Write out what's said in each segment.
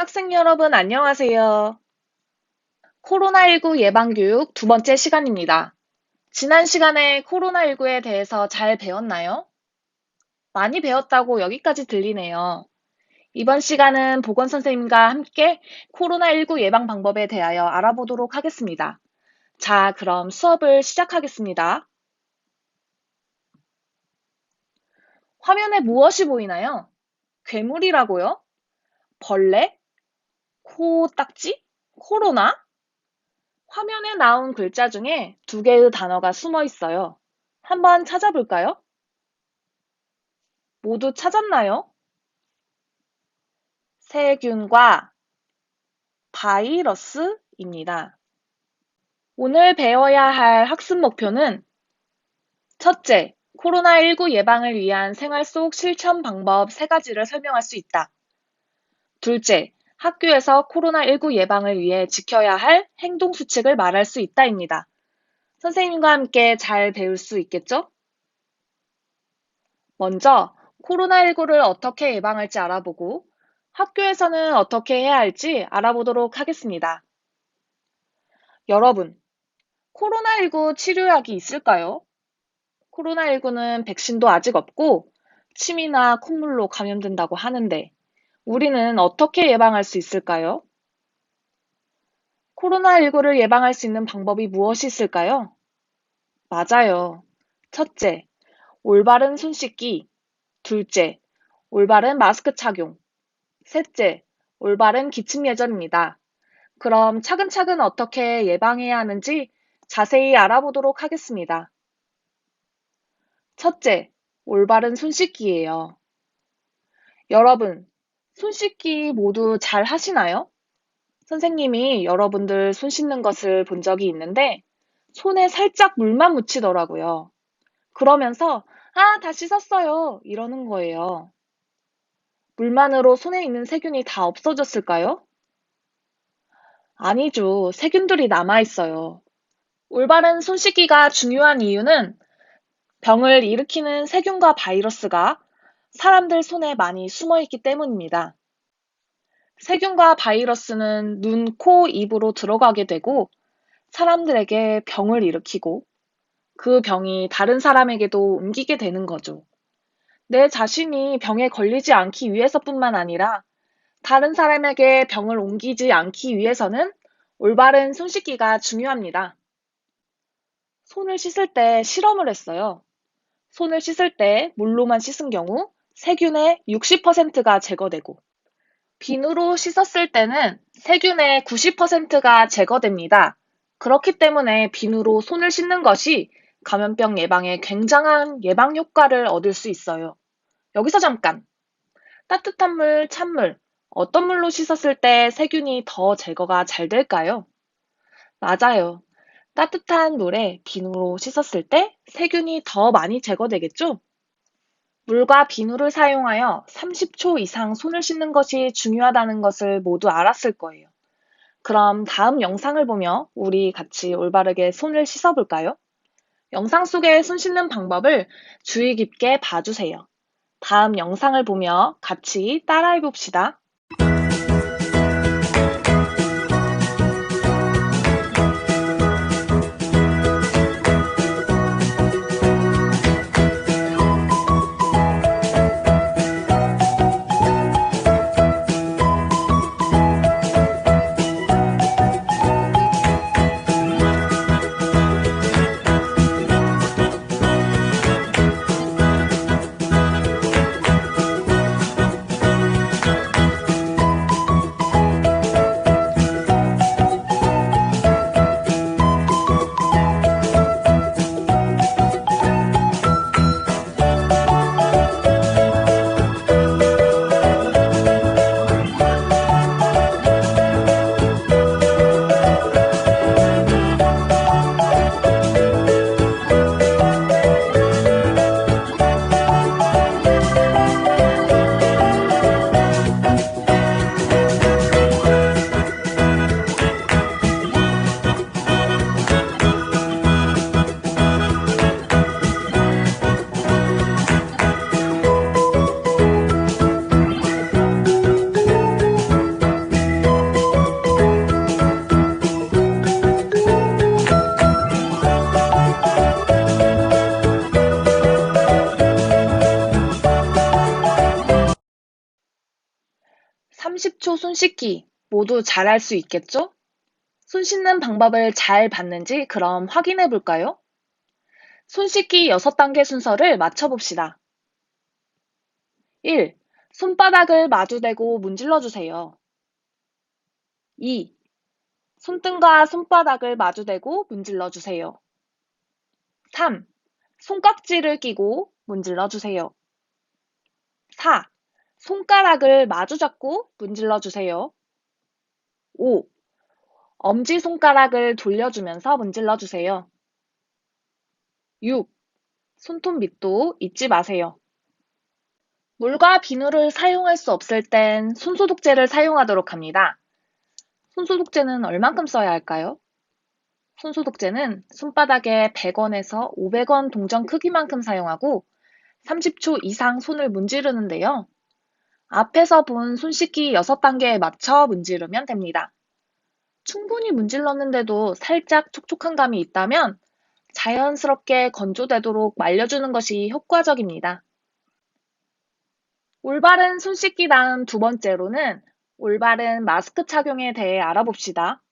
학생 여러분, 안녕하세요. 코로나19 예방교육 두 번째 시간입니다. 지난 시간에 코로나19에 대해서 잘 배웠나요? 많이 배웠다고 여기까지 들리네요. 이번 시간은 보건선생님과 함께 코로나19 예방 방법에 대하여 알아보도록 하겠습니다. 자, 그럼 수업을 시작하겠습니다. 화면에 무엇이 보이나요? 괴물이라고요? 벌레? 코딱지? 코로나? 화면에 나온 글자 중에 두 개의 단어가 숨어 있어요. 한번 찾아볼까요? 모두 찾았나요? 세균과 바이러스입니다. 오늘 배워야 할 학습 목표는 첫째, 코로나19 예방을 위한 생활 속 실천 방법 3가지를 설명할 수 있다. 둘째, 학교에서 코로나19 예방을 위해 지켜야 할 행동 수칙을 말할 수 있다입니다. 선생님과 함께 잘 배울 수 있겠죠? 먼저 코로나19를 어떻게 예방할지 알아보고 학교에서는 어떻게 해야 할지 알아보도록 하겠습니다. 여러분, 코로나19 치료약이 있을까요? 코로나19는 백신도 아직 없고 침이나 콧물로 감염된다고 하는데 우리는 어떻게 예방할 수 있을까요? 코로나19를 예방할 수 있는 방법이 무엇이 있을까요? 맞아요. 첫째, 올바른 손 씻기. 둘째, 올바른 마스크 착용. 셋째, 올바른 기침 예절입니다. 그럼 차근차근 어떻게 예방해야 하는지 자세히 알아보도록 하겠습니다. 첫째, 올바른 손 씻기예요. 여러분, 손 씻기 모두 잘 하시나요? 선생님이 여러분들 손 씻는 것을 본 적이 있는데 손에 살짝 물만 묻히더라고요. 그러면서 다 씻었어요. 이러는 거예요. 물만으로 손에 있는 세균이 다 없어졌을까요? 아니죠. 세균들이 남아있어요. 올바른 손 씻기가 중요한 이유는 병을 일으키는 세균과 바이러스가 사람들 손에 많이 숨어 있기 때문입니다. 세균과 바이러스는 눈, 코, 입으로 들어가게 되고 사람들에게 병을 일으키고 그 병이 다른 사람에게도 옮기게 되는 거죠. 내 자신이 병에 걸리지 않기 위해서뿐만 아니라 다른 사람에게 병을 옮기지 않기 위해서는 올바른 손 씻기가 중요합니다. 손을 씻을 때 실험을 했어요. 손을 씻을 때 물로만 씻은 경우 세균의 60%가 제거되고 비누로 씻었을 때는 세균의 90%가 제거됩니다. 그렇기 때문에 비누로 손을 씻는 것이 감염병 예방에 굉장한 예방 효과를 얻을 수 있어요. 여기서 잠깐! 따뜻한 물, 찬물, 어떤 물로 씻었을 때 세균이 더 제거가 잘 될까요? 맞아요. 따뜻한 물에 비누로 씻었을 때 세균이 더 많이 제거되겠죠? 물과 비누를 사용하여 30초 이상 손을 씻는 것이 중요하다는 것을 모두 알았을 거예요. 그럼 다음 영상을 보며 우리 같이 올바르게 손을 씻어볼까요? 영상 속의 손 씻는 방법을 주의 깊게 봐주세요. 다음 영상을 보며 같이 따라해 봅시다. 30초 손 씻기 모두 잘할 수 있겠죠? 손 씻는 방법을 잘 봤는지 그럼 확인해 볼까요? 손 씻기 6단계 순서를 맞춰봅시다. 1. 손바닥을 마주대고 문질러 주세요. 2. 손등과 손바닥을 마주대고 문질러 주세요. 3. 손깍지를 끼고 문질러 주세요. 4. 손가락을 마주 잡고 문질러 주세요. 5. 엄지손가락을 돌려주면서 문질러 주세요. 6. 손톱 밑도 잊지 마세요. 물과 비누를 사용할 수 없을 땐 손소독제를 사용하도록 합니다. 손소독제는 얼만큼 써야 할까요? 손소독제는 손바닥에 100원에서 500원 동전 크기만큼 사용하고 30초 이상 손을 문지르는데요. 앞에서 본 손 씻기 6단계에 맞춰 문지르면 됩니다. 충분히 문질렀는데도 살짝 촉촉한 감이 있다면 자연스럽게 건조되도록 말려주는 것이 효과적입니다. 올바른 손 씻기 다음 두 번째로는 올바른 마스크 착용에 대해 알아봅시다.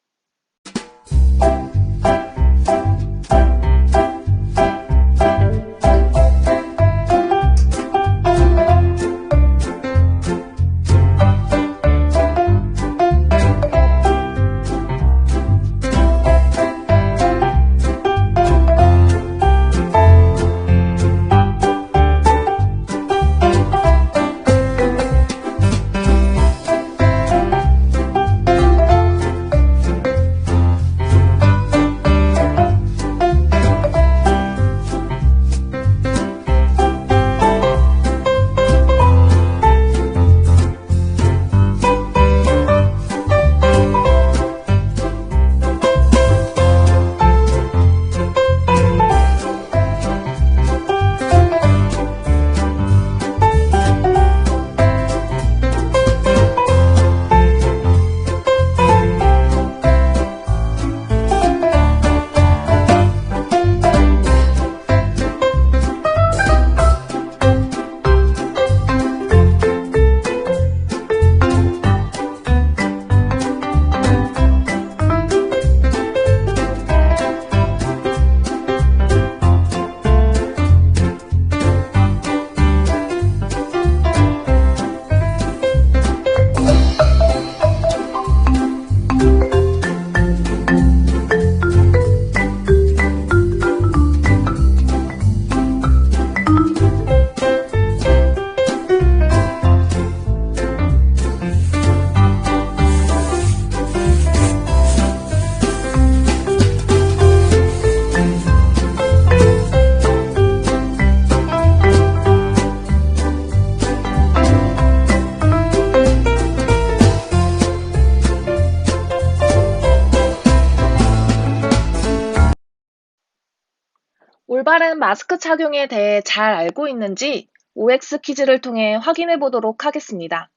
올바른 마스크 착용에 대해 잘 알고 있는지 OX 퀴즈를 통해 확인해 보도록 하겠습니다.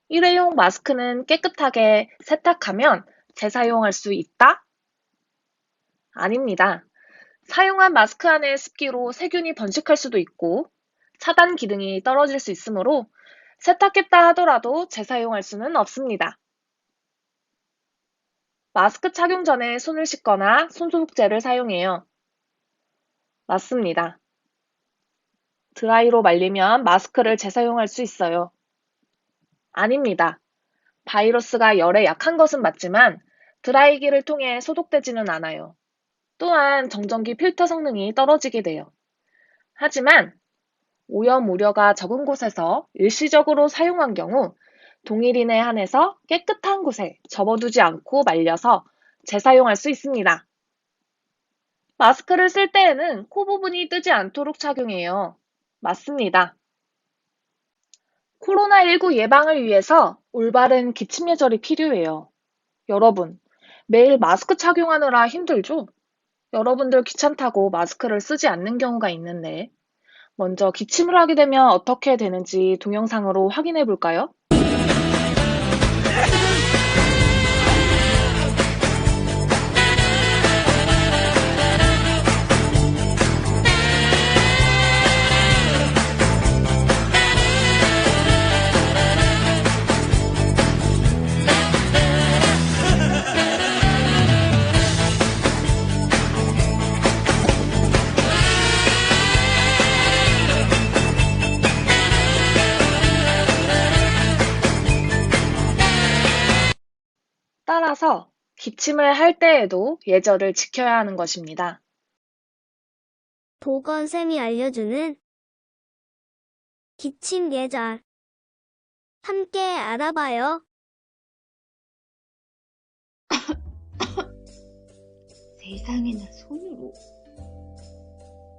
일회용 마스크는 깨끗하게 세탁하면 재사용할 수 있다? 아닙니다. 사용한 마스크 안의 습기로 세균이 번식할 수도 있고 차단 기능이 떨어질 수 있으므로 세탁했다 하더라도 재사용할 수는 없습니다. 마스크 착용 전에 손을 씻거나 손소독제를 사용해요. 맞습니다. 드라이로 말리면 마스크를 재사용할 수 있어요. 아닙니다. 바이러스가 열에 약한 것은 맞지만 드라이기를 통해 소독되지는 않아요. 또한 정전기 필터 성능이 떨어지게 돼요. 하지만 오염 우려가 적은 곳에서 일시적으로 사용한 경우 동일인에 한해서 깨끗한 곳에 접어두지 않고 말려서 재사용할 수 있습니다. 마스크를 쓸 때에는 코 부분이 뜨지 않도록 착용해요. 맞습니다. 코로나19 예방을 위해서 올바른 기침 예절이 필요해요. 여러분, 매일 마스크 착용하느라 힘들죠? 여러분들 귀찮다고 마스크를 쓰지 않는 경우가 있는데, 먼저 기침을 하게 되면 어떻게 되는지 동영상으로 확인해 볼까요? 따라서 기침을 할 때에도 예절을 지켜야 하는 것입니다. 보건쌤이 알려주는 기침 예절. 함께 알아봐요. 세상에나 손으로.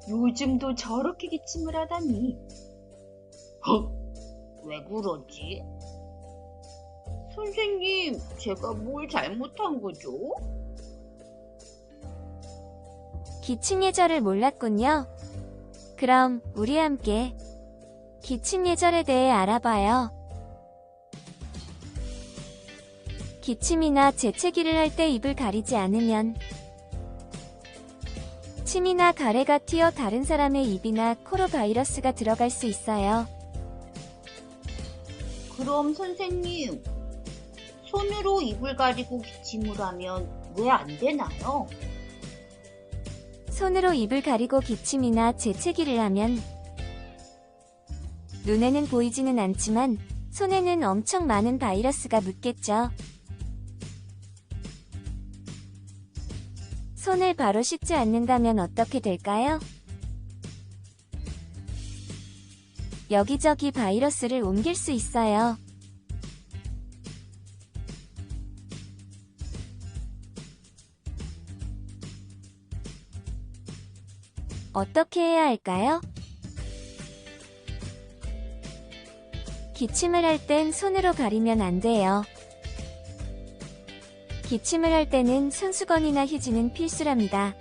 요즘도 저렇게 기침을 하다니. 왜 그러지? 선생님, 제가 뭘 잘못한 거죠? 기침 예절을 몰랐군요. 그럼 우리 함께 기침 예절에 대해 알아봐요. 기침이나 재채기를 할 때 입을 가리지 않으면 침이나 가래가 튀어 다른 사람의 입이나 코로 바이러스가 들어갈 수 있어요. 그럼 선생님, 손으로 입을 가리고 기침을 하면 왜 안 되나요? 손으로 입을 가리고 기침이나 재채기를 하면 눈에는 보이지는 않지만 손에는 엄청 많은 바이러스가 묻겠죠. 손을 바로 씻지 않는다면 어떻게 될까요? 여기저기 바이러스를 옮길 수 있어요. 어떻게 해야 할까요? 기침을 할 땐 손으로 가리면 안 돼요. 기침을 할 때는 손수건이나 휴지는 필수랍니다.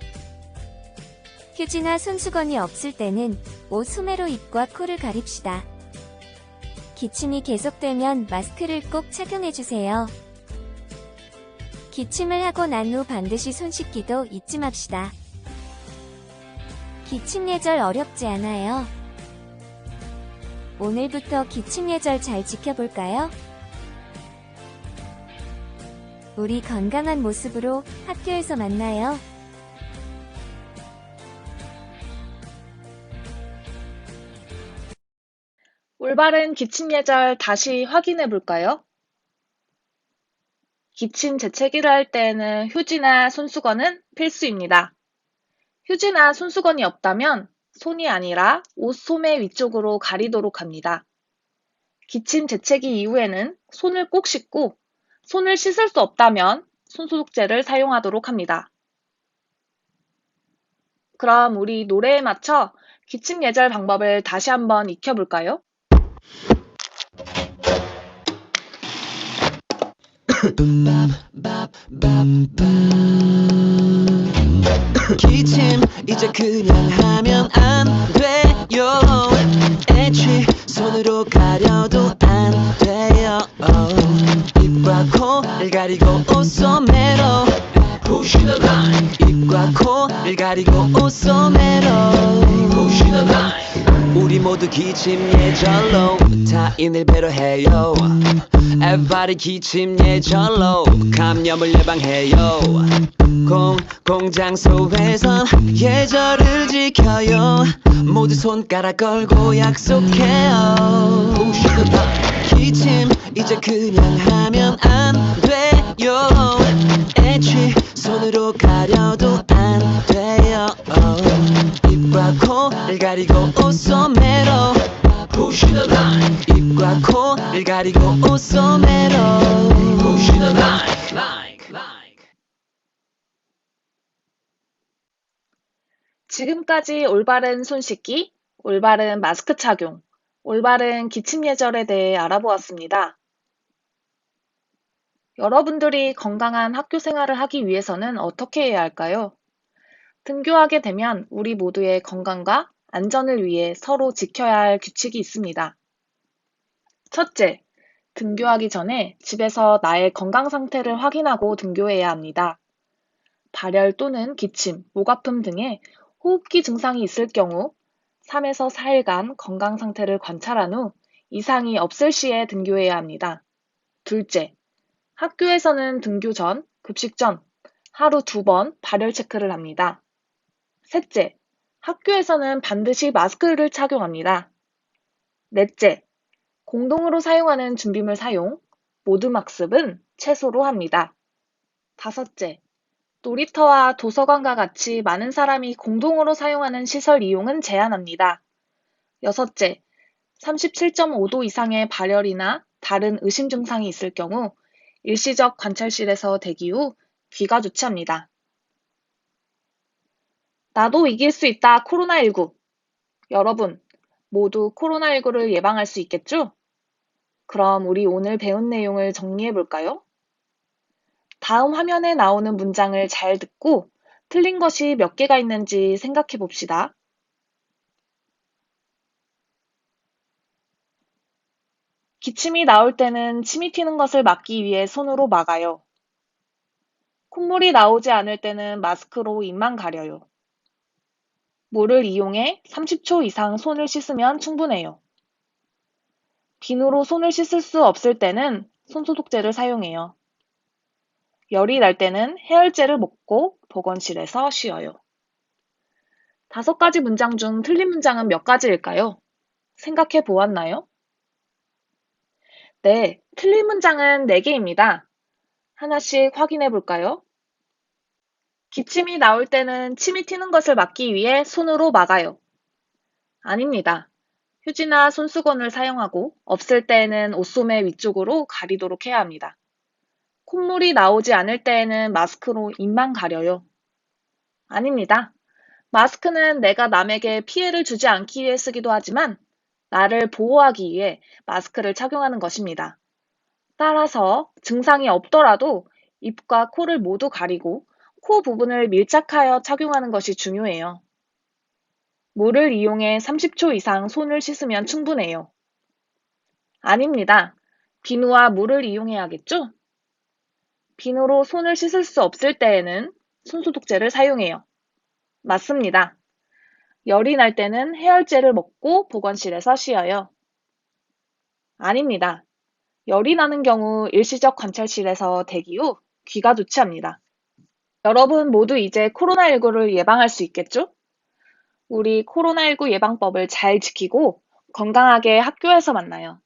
휴지나 손수건이 없을 때는 옷 소매로 입과 코를 가립시다. 기침이 계속되면 마스크를 꼭 착용해주세요. 기침을 하고 난 후 반드시 손 씻기도 잊지 맙시다. 기침 예절 어렵지 않아요. 오늘부터 기침 예절 잘 지켜볼까요? 우리 건강한 모습으로 학교에서 만나요. 올바른 기침 예절 다시 확인해 볼까요? 기침 재채기를 할 때에는 휴지나 손수건은 필수입니다. 휴지나 손수건이 없다면 손이 아니라 옷 소매 위쪽으로 가리도록 합니다. 기침 재채기 이후에는 손을 꼭 씻고 손을 씻을 수 없다면 손소독제를 사용하도록 합니다. 그럼 우리 노래에 맞춰 기침 예절 방법을 다시 한번 익혀볼까요? 기침 이제 그냥 하면 안 돼요. 애취 손으로 가려도 안 돼요. 입과 코를 가리고 옷소매로 입과 코를 가리고 옷소매로 우리 모두 기침 예절로 타인을 배려해요. Everybody 기침 예절로 감염을 예방해요. 공장소에선 예절을 지켜요. 모두 손가락 걸고 약속해요. 기침 이제 그냥 하면 안 돼요. 애취 손으로 가려도 안 돼요. 입과 코를 가리고 옷소매로 입과 코를 가리고 옷소매로 지금까지 올바른 손 씻기, 올바른 마스크 착용, 올바른 기침 예절에 대해 알아보았습니다. 여러분들이 건강한 학교 생활을 하기 위해서는 어떻게 해야 할까요? 등교하게 되면 우리 모두의 건강과 안전을 위해 서로 지켜야 할 규칙이 있습니다. 첫째, 등교하기 전에 집에서 나의 건강 상태를 확인하고 등교해야 합니다. 발열 또는 기침, 목 아픔 등의 호흡기 증상이 있을 경우 3에서 4일간 건강 상태를 관찰한 후 이상이 없을 시에 등교해야 합니다. 둘째, 학교에서는 등교 전, 급식 전 하루 2번 발열 체크를 합니다. 셋째, 학교에서는 반드시 마스크를 착용합니다. 넷째, 공동으로 사용하는 준비물 사용, 모둠학습은 최소로 합니다. 5째, 놀이터와 도서관과 같이 많은 사람이 공동으로 사용하는 시설 이용은 제한합니다. 6째, 37.5도 이상의 발열이나 다른 의심 증상이 있을 경우 일시적 관찰실에서 대기 후 귀가 조치합니다. 나도 이길 수 있다 코로나19. 여러분, 모두 코로나19를 예방할 수 있겠죠? 그럼 우리 오늘 배운 내용을 정리해 볼까요? 다음 화면에 나오는 문장을 잘 듣고 틀린 것이 몇 개가 있는지 생각해 봅시다. 기침이 나올 때는 침이 튀는 것을 막기 위해 손으로 막아요. 콧물이 나오지 않을 때는 마스크로 입만 가려요. 물을 이용해 30초 이상 손을 씻으면 충분해요. 비누로 손을 씻을 수 없을 때는 손소독제를 사용해요. 열이 날 때는 해열제를 먹고 보건실에서 쉬어요. 5가지 문장 중 틀린 문장은 몇 가지일까요? 생각해 보았나요? 네, 틀린 문장은 4개입니다. 하나씩 확인해 볼까요? 기침이 나올 때는 침이 튀는 것을 막기 위해 손으로 막아요. 아닙니다. 휴지나 손수건을 사용하고 없을 때에는 옷소매 위쪽으로 가리도록 해야 합니다. 콧물이 나오지 않을 때에는 마스크로 입만 가려요. 아닙니다. 마스크는 내가 남에게 피해를 주지 않기 위해 쓰기도 하지만 나를 보호하기 위해 마스크를 착용하는 것입니다. 따라서 증상이 없더라도 입과 코를 모두 가리고 코 부분을 밀착하여 착용하는 것이 중요해요. 물을 이용해 30초 이상 손을 씻으면 충분해요. 아닙니다. 비누와 물을 이용해야겠죠? 비누로 손을 씻을 수 없을 때에는 손소독제를 사용해요. 맞습니다. 열이 날 때는 해열제를 먹고 보건실에서 쉬어요. 아닙니다. 열이 나는 경우 일시적 관찰실에서 대기 후 귀가 조치합니다. 여러분 모두 이제 코로나19를 예방할 수 있겠죠? 우리 코로나19 예방법을 잘 지키고 건강하게 학교에서 만나요.